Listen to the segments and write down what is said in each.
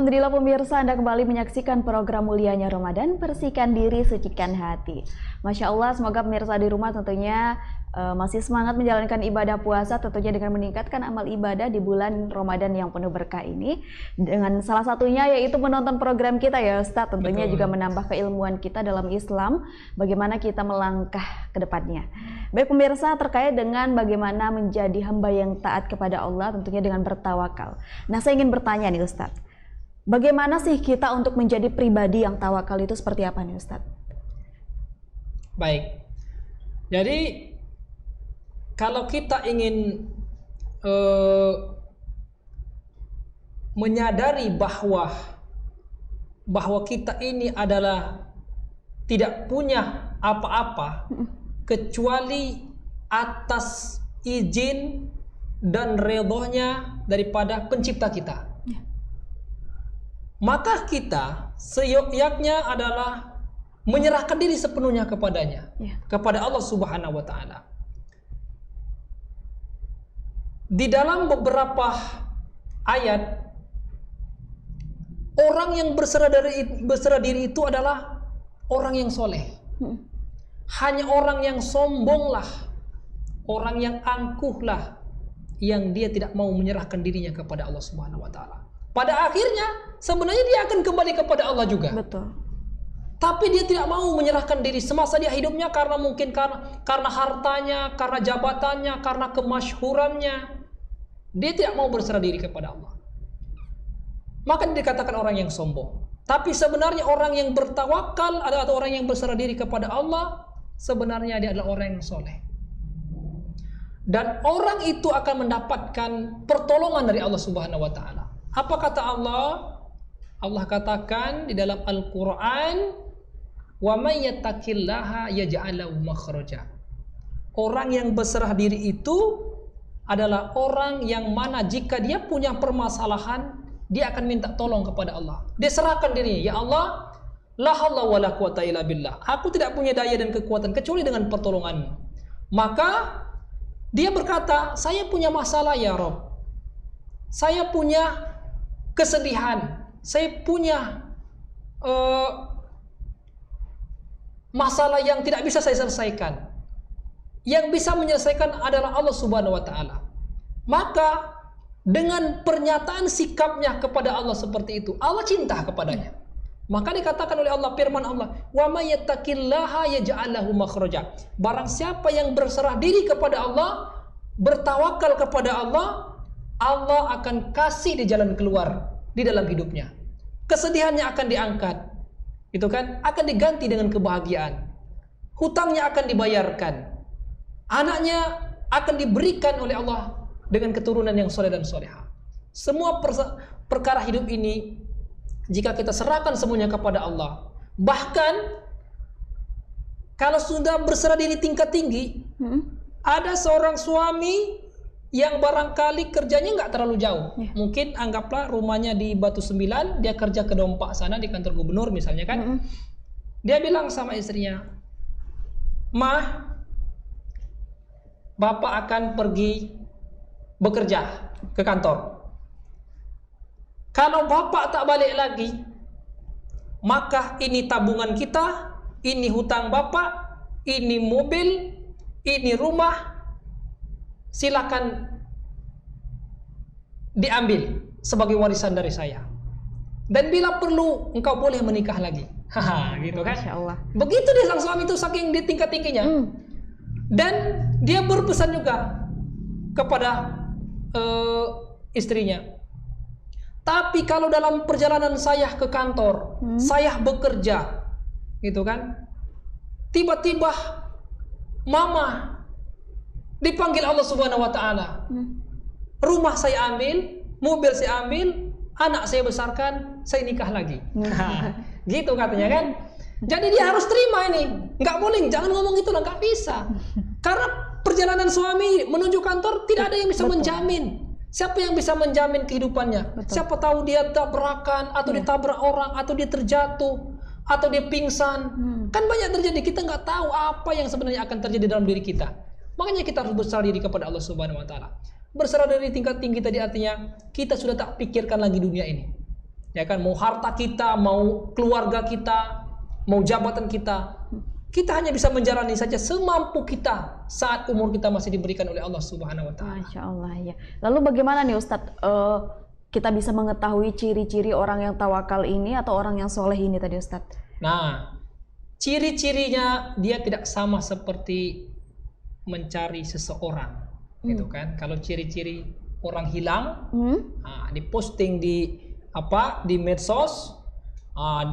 Alhamdulillah pemirsa, Anda kembali menyaksikan program mulianya Ramadan, bersihkan diri, sucikan hati. Masya Allah, semoga pemirsa di rumah tentunya masih semangat menjalankan ibadah puasa, tentunya dengan meningkatkan amal ibadah di bulan Ramadan yang penuh berkah ini. Dengan salah satunya yaitu menonton program kita ya Ustadz, tentunya juga menambah keilmuan kita dalam Islam, bagaimana kita melangkah ke depannya. Baik pemirsa, terkait dengan bagaimana menjadi hamba yang taat kepada Allah, tentunya dengan bertawakal. Nah, saya ingin bertanya nih Ustadz, bagaimana sih kita untuk menjadi pribadi yang tawakal itu seperti apa nih Ustadz? Baik, jadi kalau kita ingin menyadari bahwa kita ini adalah tidak punya apa-apa kecuali atas izin dan ridhonya daripada pencipta kita. Maka kita seyogyaknya adalah menyerahkan diri sepenuhnya kepadanya, kepada Allah Subhanahu wa Ta'ala. Di dalam beberapa ayat, orang yang berserah diri itu adalah orang yang soleh. Hanya orang yang sombonglah, orang yang angkuhlah, yang dia tidak mau menyerahkan dirinya kepada Allah Subhanahu wa Ta'ala. Pada akhirnya sebenarnya dia akan kembali kepada Allah juga. Betul. Tapi dia tidak mau menyerahkan diri semasa dia hidupnya, karena mungkin karena hartanya, karena jabatannya, karena kemasyhurannya. Dia tidak mau berserah diri kepada Allah. Maka dikatakan orang yang sombong. Tapi sebenarnya orang yang bertawakal atau orang yang berserah diri kepada Allah, sebenarnya dia adalah orang yang soleh. Dan orang itu akan mendapatkan pertolongan dari Allah Subhanahu wa Ta'ala. Apa kata Allah? Allah katakan di dalam Al-Quran, wa may yattaqillaha yaj'al lahu makhraja. Orang yang berserah diri itu adalah orang yang mana jika dia punya permasalahan, dia akan minta tolong kepada Allah. Dia serahkan dirinya, ya Allah, la haula wala quwata illa billah. Aku tidak punya daya dan kekuatan kecuali dengan pertolonganmu. Maka dia berkata, saya punya masalah ya Rabb. Saya punya kesedihan, saya punya masalah yang tidak bisa saya selesaikan. Yang bisa menyelesaikan adalah Allah Subhanahu wa Ta'ala. Maka dengan pernyataan sikapnya kepada Allah seperti itu, Allah cinta kepadanya. Maka dikatakan oleh Allah, firman Allah, wa may yattaqillaha yaj'al lahu makhraja. Barang siapa yang berserah diri kepada Allah, bertawakal kepada Allah, Allah akan kasih di jalan keluar di dalam hidupnya. Kesedihannya akan diangkat, itu kan, akan diganti dengan kebahagiaan. Hutangnya akan dibayarkan. Anaknya akan diberikan oleh Allah dengan keturunan yang soleh dan soleha. Semua perkara hidup ini, jika kita serahkan semuanya kepada Allah, bahkan kalau sudah berserah diri tingkat tinggi, ada seorang suami yang barangkali kerjanya nggak terlalu jauh. Mungkin anggaplah rumahnya di Batu Sembilan, dia kerja ke Dompak sana di kantor gubernur misalnya kan. Dia bilang sama istrinya, "Mah, Bapak akan pergi bekerja ke kantor. Kalau Bapak tak balik lagi, maka ini tabungan kita, ini hutang Bapak, ini mobil, ini rumah, silakan diambil sebagai warisan dari saya. Dan bila perlu engkau boleh menikah lagi." Haha, gitu kan? Masya Allah. Begitu dia sang suami itu saking di tingkat tingginya. Dan dia berpesan juga kepada istrinya, tapi kalau dalam perjalanan saya ke kantor, saya bekerja, gitu kan, tiba-tiba mama dipanggil Allah Subhanahu wa Ta'ala, rumah saya ambil, mobil saya ambil, anak saya besarkan, saya nikah lagi. Gitu katanya kan. Jadi dia harus terima ini. Nggak boleh, jangan ngomong itu lah, nggak bisa. Karena perjalanan suami menuju kantor tidak ada yang bisa menjamin. Siapa yang bisa menjamin kehidupannya? Siapa tahu dia tabrakan, atau ditabrak orang, atau dia terjatuh, atau dia pingsan. Kan banyak terjadi, kita nggak tahu apa yang sebenarnya akan terjadi dalam diri kita. Makanya kita harus berserah diri kepada Allah Subhanahu wa Ta'ala. Berserah diri tingkat tinggi tadi artinya kita sudah tak pikirkan lagi dunia ini. Ya kan, mau harta kita, mau keluarga kita, mau jabatan kita, kita hanya bisa menjalani saja semampu kita saat umur kita masih diberikan oleh Allah Subhanahu wa taala. Masya Allah ya. Lalu bagaimana nih Ustadz, kita bisa mengetahui ciri-ciri orang yang tawakal ini atau orang yang soleh ini tadi Ustadz? Nah, ciri-cirinya dia tidak sama seperti mencari seseorang, gitu kan? Kalau ciri-ciri orang hilang, diposting di medsos,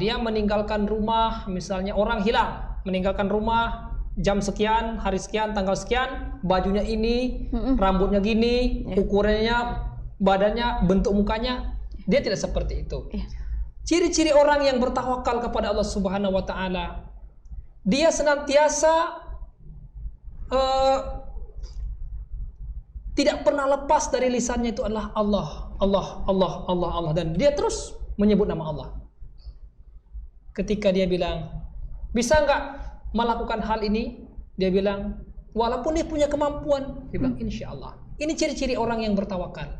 dia meninggalkan rumah, misalnya orang hilang, meninggalkan rumah jam sekian, hari sekian, tanggal sekian, bajunya ini, rambutnya gini, ukurannya, badannya, bentuk mukanya, dia tidak seperti itu. Ciri-ciri orang yang bertawakal kepada Allah Subhanahu wa taala, dia senantiasa tidak pernah lepas dari lisannya itu adalah Allah, Allah, Allah, Allah, Allah, dan dia terus menyebut nama Allah. Ketika dia bilang, bisa nggak melakukan hal ini? Dia bilang, walaupun dia punya kemampuan, dia bilang insya Allah. Ini ciri-ciri orang yang bertawakal.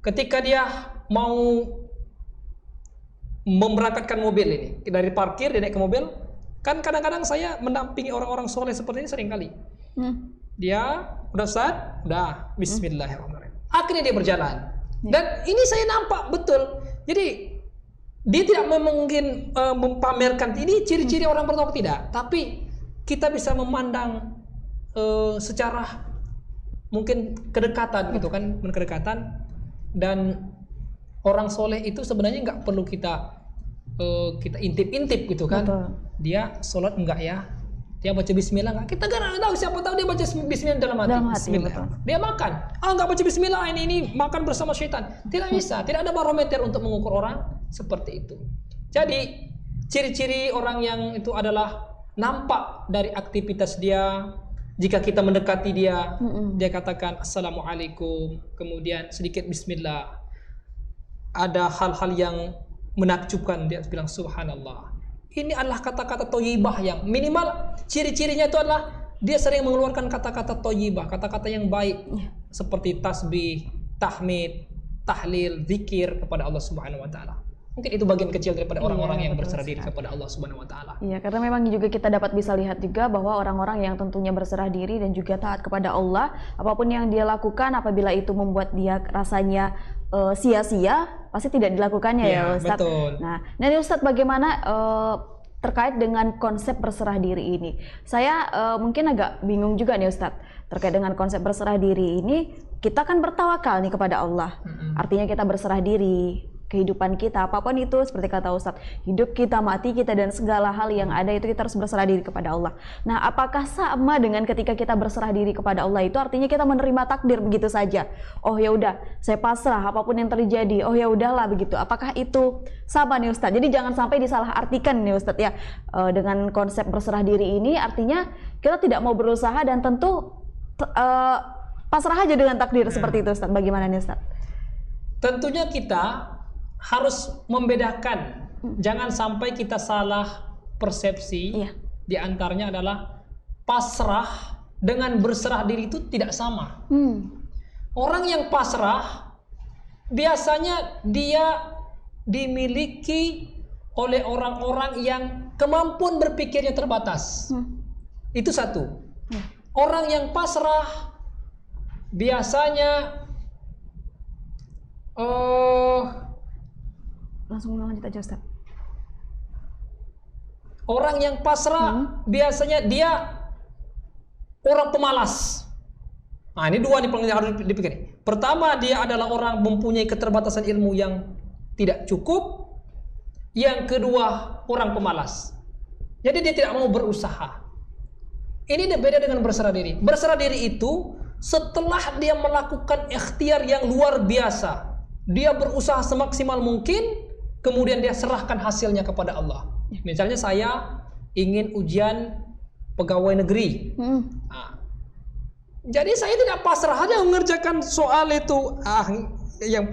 Ketika dia mau memberangkatkan mobil ini, dari parkir dia naik ke mobil, kan kadang-kadang saya mendampingi orang-orang soleh seperti ini sering kali. Dia udah start, udah Bismillahirrahmanirrahim. Akhirnya dia berjalan. Dan ini saya nampak betul. Jadi dia tidak mungkin mempamerkan ini ciri-ciri orang bertawakal, tidak. Tapi kita bisa memandang secara mungkin kedekatan gitu kan, kedekatan. Dan orang soleh itu sebenarnya nggak perlu kita intip-intip gitu kan. Betul. Dia sholat enggak ya? Dia baca bismillah enggak? Kita nggak tahu, siapa tahu dia baca bismillah dalam hati. Bismillah. Betul. Dia makan. Nggak baca bismillah, ini makan bersama syaitan. Tidak bisa. Tidak ada barometer untuk mengukur orang seperti itu. Jadi ciri-ciri orang yang itu adalah nampak dari aktivitas dia. Jika kita mendekati dia, dia katakan assalamualaikum, kemudian sedikit bismillah. Ada hal-hal yang menakjubkan, dia bilang subhanallah. Ini adalah kata-kata thayyibah yang minimal ciri-cirinya itu adalah dia sering mengeluarkan kata-kata thayyibah, kata-kata yang baik seperti tasbih, tahmid, tahlil, zikir kepada Allah Subhanahu wa taala. Mungkin itu bagian kecil daripada orang-orang yang berserah diri kepada Allah Subhanahu wa taala. Iya, karena memang juga kita dapat bisa lihat juga bahwa orang-orang yang tentunya berserah diri dan juga taat kepada Allah, apapun yang dia lakukan apabila itu membuat dia rasanya sia-sia, pasti tidak dilakukannya ya Ustadz. Betul. Nah, ini Ustadz bagaimana terkait dengan konsep berserah diri ini? Saya mungkin agak bingung juga nih Ustadz terkait dengan konsep berserah diri ini. Kita kan bertawakal nih kepada Allah, artinya kita berserah diri. Kehidupan kita, apapun itu, seperti kata Ustadz, hidup kita, mati kita, dan segala hal yang ada itu kita harus berserah diri kepada Allah. Nah, apakah sama dengan ketika kita berserah diri kepada Allah itu artinya kita menerima takdir begitu saja? Oh ya udah, saya pasrah apapun yang terjadi. Oh ya udahlah begitu. Apakah itu sama nih Ustadz? Jadi jangan sampai disalahartikan nih Ustadz ya, dengan konsep berserah diri ini artinya kita tidak mau berusaha dan tentu pasrah aja dengan takdir seperti itu Ustadz. Bagaimana nih Ustadz? Tentunya kita harus membedakan, jangan sampai kita salah persepsi. Di antaranya adalah pasrah dengan berserah diri itu tidak sama. Orang yang pasrah biasanya dia dimiliki oleh orang-orang yang kemampuan berpikirnya terbatas. Itu satu. Orang yang pasrah biasanya langsung lanjut aja Ustaz. Orang yang pasrah biasanya dia orang pemalas. Nah, ini dua nih yang harus dipikir. Pertama, dia adalah orang mempunyai keterbatasan ilmu yang tidak cukup. Yang kedua, orang pemalas. Jadi dia tidak mau berusaha. Ini beda dengan berserah diri. Berserah diri itu setelah dia melakukan ikhtiar yang luar biasa, dia berusaha semaksimal mungkin, kemudian dia serahkan hasilnya kepada Allah. Misalnya saya ingin ujian pegawai negeri. Nah, jadi saya tidak pasrah aja mengerjakan soal itu. Yang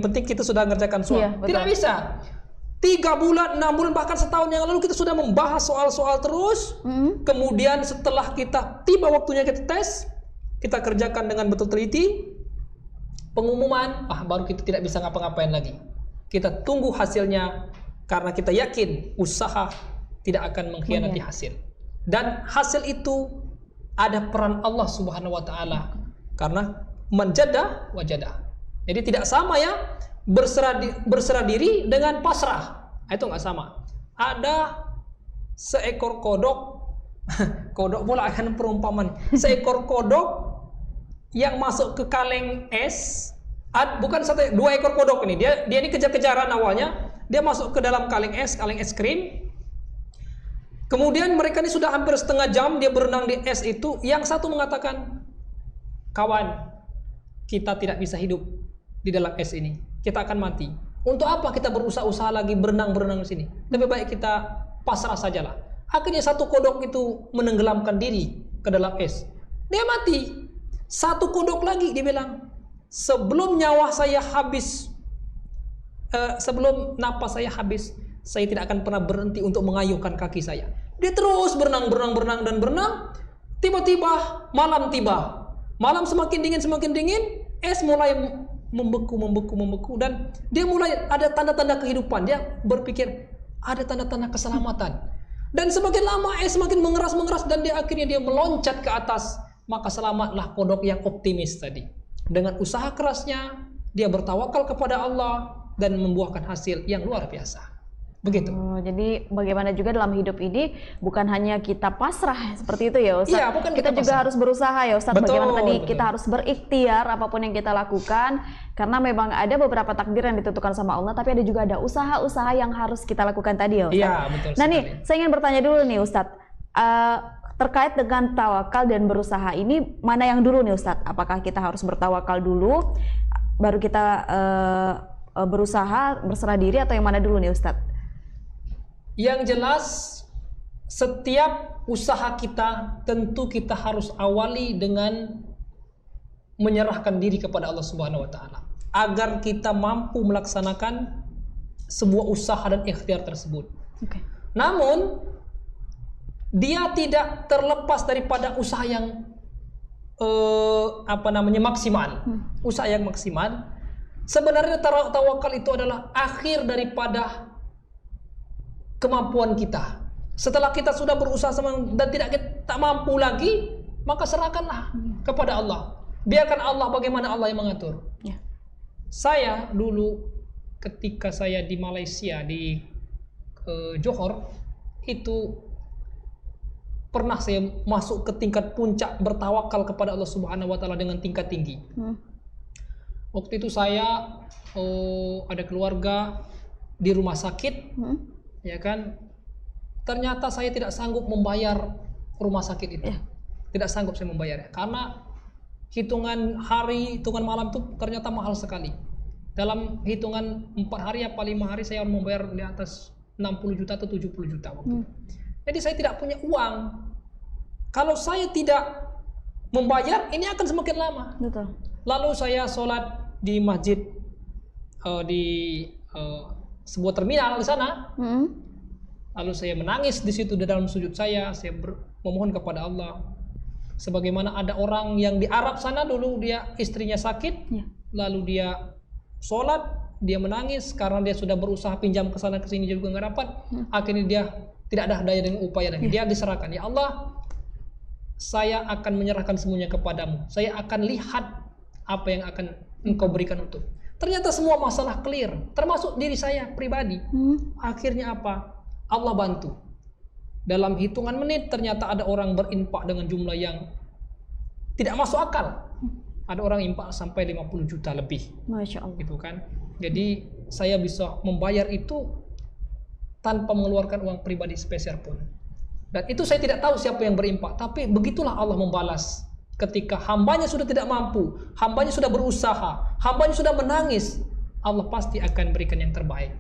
penting kita sudah mengerjakan soal. Tidak bisa. 3 bulan, 6 bulan, bahkan setahun yang lalu kita sudah membahas soal-soal terus. Kemudian setelah kita tiba waktunya kita tes, kita kerjakan dengan betul teliti. Pengumuman, baru kita tidak bisa ngapa-ngapain lagi. kita tunggu hasilnya karena kita yakin usaha tidak akan mengkhianati hasil. Dan hasil itu ada peran Allah Subhanahu wa taala. Karena manjada wajada. Jadi tidak sama ya berserah diri dengan pasrah. Itu nggak sama. Ada seekor kodok, kodok pula akan perumpamaan. Seekor kodok yang masuk ke kaleng es, bukan satu, dua ekor kodok ini. Dia ini kejar-kejaran awalnya. Dia masuk ke dalam kaleng es krim. Kemudian mereka ini sudah hampir setengah jam dia berenang di es itu. Yang satu mengatakan, kawan, kita tidak bisa hidup di dalam es ini. Kita akan mati. Untuk apa kita berusaha lagi berenang di sini? Lebih baik kita pasrah sajalah. Akhirnya satu kodok itu menenggelamkan diri ke dalam es. Dia mati. Satu kodok lagi dia bilang, sebelum nyawa saya habis, sebelum napas saya habis, saya tidak akan pernah berhenti untuk mengayuhkan kaki saya. Dia terus berenang. Tiba-tiba malam tiba. Malam semakin dingin, es mulai membeku dan dia mulai ada tanda-tanda kehidupan. Dia berpikir ada tanda-tanda keselamatan. Dan semakin lama es semakin mengeras dan akhirnya dia meloncat ke atas. Maka selamatlah kodok yang optimis tadi. Dengan usaha kerasnya dia bertawakal kepada Allah dan membuahkan hasil yang luar biasa. Begitu. Jadi bagaimana juga dalam hidup ini bukan hanya kita pasrah seperti itu ya Ustaz. Iya, bukan kita juga harus berusaha ya Ustaz. Betul, bagaimana tadi betul. Kita harus berikhtiar apapun yang kita lakukan karena memang ada beberapa takdir yang ditentukan sama Allah, tapi ada juga ada usaha-usaha yang harus kita lakukan tadi ya Ustaz. Iya, betul. Nah nih, saya ingin bertanya dulu nih Ustaz. Terkait dengan tawakal dan berusaha ini mana yang dulu nih Ustaz? Apakah kita harus bertawakal dulu baru kita berusaha berserah diri atau yang mana dulu nih Ustaz? Yang jelas setiap usaha kita tentu kita harus awali dengan menyerahkan diri kepada Allah Subhanahu wa taala agar kita mampu melaksanakan sebuah usaha dan ikhtiar tersebut. Okay. Namun dia tidak terlepas daripada usaha yang maksimal. Usaha yang maksimal. Sebenarnya tawakal itu adalah akhir daripada kemampuan kita. Setelah kita sudah berusaha dan tak mampu lagi, maka serahkanlah kepada Allah. Biarkan Allah bagaimana Allah yang mengatur. Ya. Saya dulu ketika saya di Malaysia di Johor itu pernah saya masuk ke tingkat puncak bertawakal kepada Allah Subhanahu wa taala dengan tingkat tinggi. Waktu itu saya ada keluarga di rumah sakit. Ya kan, ternyata saya tidak sanggup membayar rumah sakit itu. Tidak sanggup saya membayarnya karena hitungan hari, hitungan malam itu ternyata mahal sekali. Dalam hitungan 4 hari apa 5 hari saya harus membayar di atas 60 juta atau 70 juta waktu itu. Jadi saya tidak punya uang. Kalau saya tidak membayar, ini akan semakin lama. Betul. Lalu saya sholat di masjid di sebuah terminal di sana. Lalu saya menangis di situ di dalam sujud saya memohon kepada Allah. Sebagaimana ada orang yang di Arab sana dulu dia istrinya sakit, lalu dia sholat, dia menangis karena dia sudah berusaha pinjam ke sana ke sini juga nggak dapat. Akhirnya dia tidak ada daya dengan upaya lagi. Dia diserahkan. Ya Allah, saya akan menyerahkan semuanya kepadamu. Saya akan lihat apa yang akan Engkau berikan untuk. Ternyata semua masalah clear, termasuk diri saya pribadi. Akhirnya apa? Allah bantu. Dalam hitungan menit ternyata ada orang berinfak dengan jumlah yang tidak masuk akal. Ada orang infak sampai 50 juta lebih. Masya Allah. Gitu kan. Jadi saya bisa membayar itu tanpa mengeluarkan uang pribadi sepeser pun. Dan itu saya tidak tahu siapa yang berinfak. Tapi begitulah Allah membalas. Ketika hambanya sudah tidak mampu, hambanya sudah berusaha, hambanya sudah menangis, Allah pasti akan berikan yang terbaik.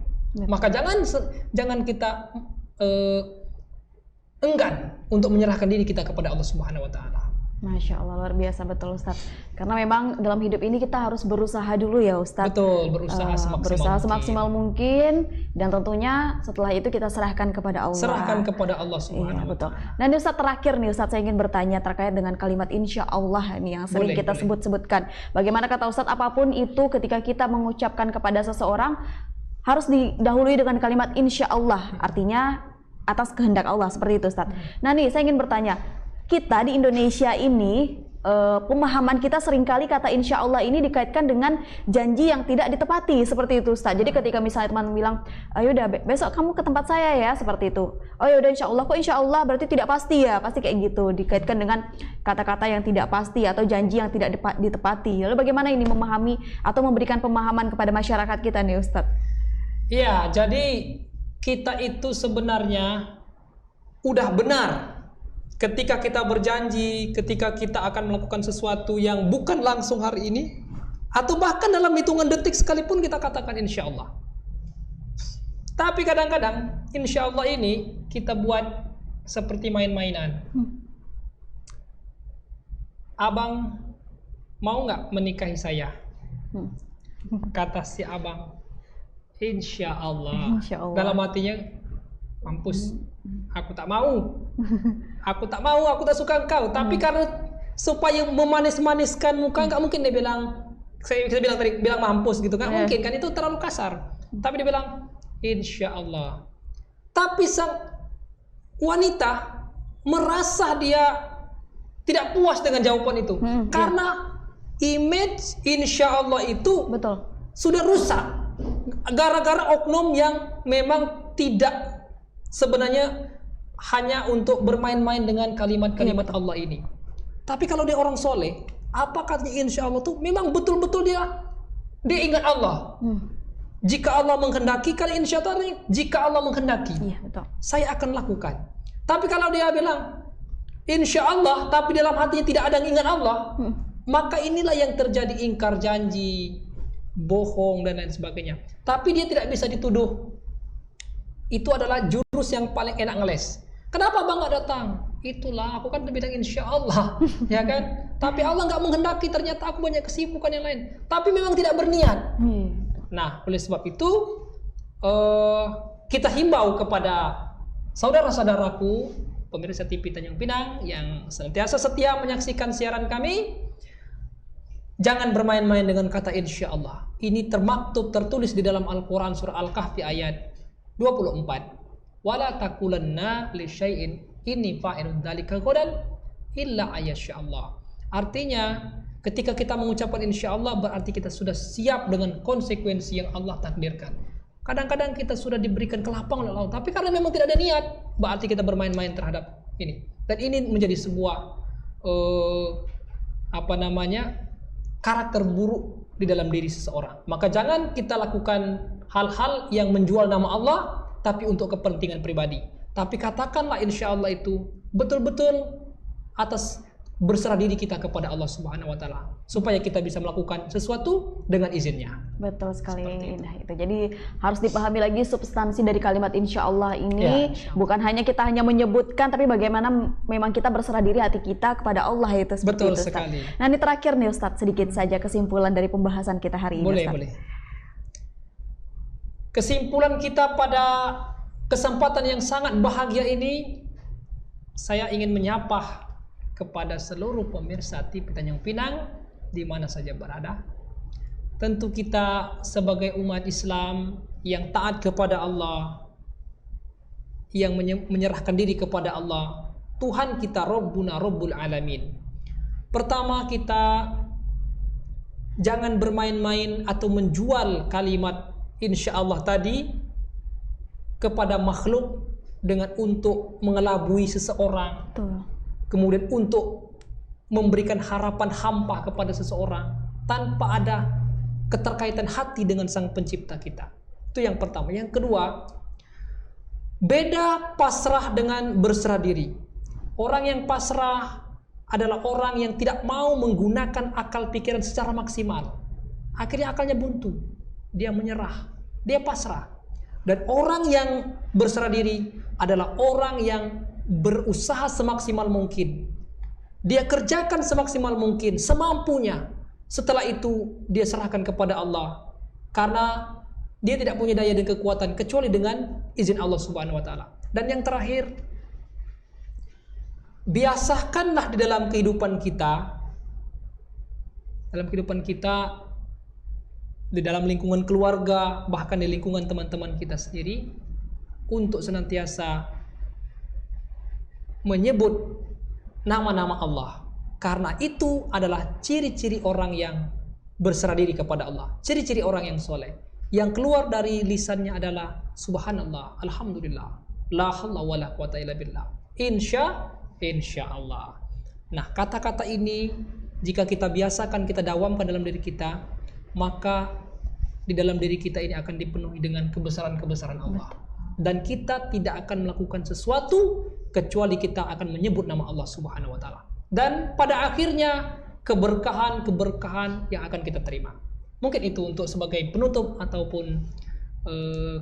Maka jangan kita enggan untuk menyerahkan diri kita kepada Allah Subhanahu wa taala. Masya Allah, luar biasa betul Ustaz. Karena memang dalam hidup ini kita harus berusaha dulu ya Ustaz. Betul, berusaha semaksimal mungkin. Dan tentunya setelah itu kita serahkan kepada Allah. Serahkan kepada Allah Subhanahu wa betul. Nah ini Ustaz terakhir nih Ustaz, saya ingin bertanya terkait dengan kalimat insya Allah ini yang sering kita sebut-sebutkan. Bagaimana kata Ustaz, apapun itu ketika kita mengucapkan kepada seseorang harus didahului dengan kalimat insya Allah, artinya atas kehendak Allah, seperti itu Ustadz. Nah nih saya ingin bertanya, kita di Indonesia ini pemahaman kita seringkali kata insya Allah ini dikaitkan dengan janji yang tidak ditepati, seperti itu Ustadz. Jadi ketika misalnya teman bilang, ayo udah besok kamu ke tempat saya ya, seperti itu. Oh ya udah insya Allah, kok insya Allah berarti tidak pasti ya, pasti kayak gitu, dikaitkan dengan kata-kata yang tidak pasti atau janji yang tidak ditepati. Lalu bagaimana ini memahami atau memberikan pemahaman kepada masyarakat kita nih Ustadz? Ya, jadi kita itu sebenarnya udah benar ketika kita berjanji, ketika kita akan melakukan sesuatu yang bukan langsung hari ini, atau bahkan dalam hitungan detik sekalipun kita katakan insya Allah. Tapi kadang-kadang insya Allah ini kita buat seperti main-mainan. Abang mau nggak menikahi saya? Kata si abang, insya Allah. Insya Allah. Dalam hatinya, mampus, aku tak mau. Aku tak mau, aku tak suka engkau. Tapi karena supaya memanis-maniskan muka, nggak mungkin dia bilang, saya bilang tadi, bilang mampus gitu, nggak mungkin kan, itu terlalu kasar. Tapi dia bilang, insya Allah. Tapi sang wanita merasa dia tidak puas dengan jawaban itu, karena image insya Allah itu Betul. sudah rusak gara-gara oknum yang memang tidak sebenarnya hanya untuk bermain-main dengan kalimat-kalimat Allah ini. Tapi kalau dia orang soleh, apa katanya insya Allah tuh memang betul-betul dia ingat Allah. Jika Allah menghendaki, kali insya Allah, jika Allah menghendaki, Iya, betul. saya akan lakukan. Tapi kalau dia bilang insya Allah, tapi dalam hatinya tidak ada yang ingat Allah, maka inilah yang terjadi ingkar janji, bohong dan lain sebagainya. Tapi dia tidak bisa dituduh. Itu adalah jurus yang paling enak ngeles. Kenapa bang nggak datang? Itulah, aku kan bilang insya Allah, ya kan? Tapi Allah nggak menghendaki, ternyata aku banyak kesibukan yang lain. Tapi memang tidak berniat. Nah, oleh sebab itu kita himbau kepada saudara-saudaraku pemirsa TV Tanjung Pinang yang senantiasa setia menyaksikan siaran kami, jangan bermain-main dengan kata insya Allah. Ini termaktub tertulis di dalam Al-Quran surah Al-Kahfi ayat 24. Wala takulanna li syai'in inni fa'ilun dzalika ghadan illa ayyasha Allah. Artinya, ketika kita mengucapkan insya Allah berarti kita sudah siap dengan konsekuensi yang Allah takdirkan. Kadang-kadang kita sudah diberikan kelapangan oleh Allah, tapi karena memang tidak ada niat, berarti kita bermain-main terhadap ini. Dan ini menjadi sebuah karakter buruk di dalam diri seseorang. Maka jangan kita lakukan hal-hal yang menjual nama Allah tapi untuk kepentingan pribadi. Tapi katakanlah insya Allah itu betul-betul atas berserah diri kita kepada Allah Subhanahu wa taala supaya kita bisa melakukan sesuatu dengan izinnya. Betul sekali. Nah, itu. Jadi harus dipahami lagi substansi dari kalimat insya Allah ini, ya, bukan hanya kita hanya menyebutkan, tapi bagaimana memang kita berserah diri hati kita kepada Allah, itu seperti betul itu, Ustaz. Sekali. Nah, ini terakhir nih Ustadz, sedikit saja kesimpulan dari pembahasan kita hari ini. Boleh. Kesimpulan kita pada kesempatan yang sangat bahagia ini, saya ingin menyapa kepada seluruh pemirsa TV Tanjung Pinang di mana saja berada. Tentu kita sebagai umat Islam yang taat kepada Allah, yang menyerahkan diri kepada Allah, Tuhan kita Rabbuna Rabbul Alamin. Pertama, kita jangan bermain-main atau menjual kalimat insya Allah tadi kepada makhluk dengan untuk mengelabui seseorang. Betul. Kemudian untuk memberikan harapan hampa kepada seseorang tanpa ada keterkaitan hati dengan sang pencipta kita. Itu yang pertama. Yang kedua, beda pasrah dengan berserah diri. Orang yang pasrah adalah orang yang tidak mau menggunakan akal pikiran secara maksimal. Akhirnya akalnya buntu. Dia menyerah, dia pasrah. Dan orang yang berserah diri adalah orang yang berusaha semaksimal mungkin. Dia kerjakan semaksimal mungkin, semampunya. Setelah itu dia serahkan kepada Allah, karena dia tidak punya daya dan kekuatan kecuali dengan izin Allah Subhanahu wa taala. Dan yang terakhir, biasakanlah di dalam kehidupan kita di dalam lingkungan keluarga, bahkan di lingkungan teman-teman kita sendiri, untuk senantiasa menyebut nama-nama Allah, karena itu adalah ciri-ciri orang yang berserah diri kepada Allah, ciri-ciri orang yang soleh. Yang keluar dari lisannya adalah subhanallah, alhamdulillah, la haula wala quwata illa billah, insya Allah. Nah, kata-kata ini jika kita biasakan, kita dawamkan dalam diri kita, maka di dalam diri kita ini akan dipenuhi dengan kebesaran-kebesaran Allah. Dan kita tidak akan melakukan sesuatu kecuali kita akan menyebut nama Allah Subhanahu wa taala. Dan pada akhirnya keberkahan-keberkahan yang akan kita terima. Mungkin itu untuk sebagai penutup ataupun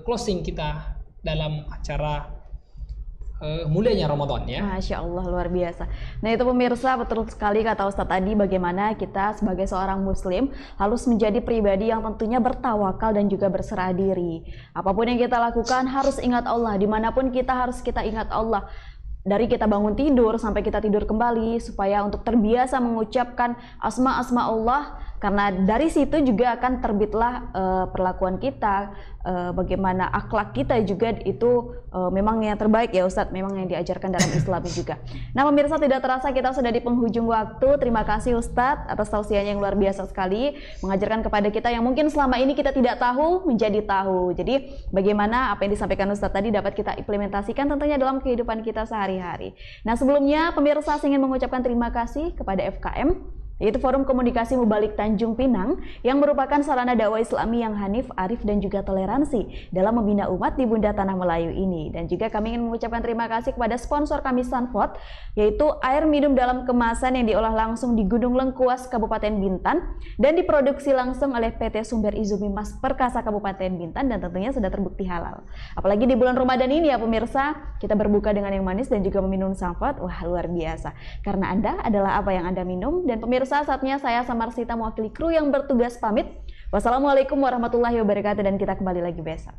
closing kita dalam acara mulianya Ramadan ya. Masya Allah, luar biasa. Nah itu pemirsa, betul sekali kata Ustadz tadi, bagaimana kita sebagai seorang muslim harus menjadi pribadi yang tentunya bertawakal dan juga berserah diri. Apapun yang kita lakukan harus ingat Allah, dimanapun kita harus kita ingat Allah. Dari kita bangun tidur sampai kita tidur kembali, supaya untuk terbiasa mengucapkan asma-asma Allah, karena dari situ juga akan terbitlah perlakuan kita, bagaimana akhlak kita juga itu memang yang terbaik ya Ustadz, memang yang diajarkan dalam Islam juga. Nah pemirsa, tidak terasa kita sudah di penghujung waktu. Terima kasih Ustadz atas tausiahnya yang luar biasa sekali, mengajarkan kepada kita yang mungkin selama ini kita tidak tahu menjadi tahu. Jadi bagaimana apa yang disampaikan Ustadz tadi dapat kita implementasikan tentunya dalam kehidupan kita sehari-hari. Nah sebelumnya pemirsa, saya ingin mengucapkan terima kasih kepada FKM, yaitu Forum Komunikasi Mubalik Tanjung Pinang, yang merupakan sarana dakwah Islami yang hanif, arif, dan juga toleransi dalam membina umat di Bunda Tanah Melayu ini. Dan juga kami ingin mengucapkan terima kasih kepada sponsor kami Sunfort, yaitu air minum dalam kemasan yang diolah langsung di Gunung Lengkuas, Kabupaten Bintan, dan diproduksi langsung oleh PT Sumber Izumi Mas Perkasa Kabupaten Bintan, dan tentunya sudah terbukti halal. Apalagi di bulan Ramadan ini ya pemirsa, kita berbuka dengan yang manis dan juga meminum Sunfort. Wah luar biasa, karena Anda adalah apa yang Anda minum. Dan pemirsa, saatnya saya Samarsita mewakili kru yang bertugas pamit. Wassalamualaikum warahmatullahi wabarakatuh, dan kita kembali lagi besok.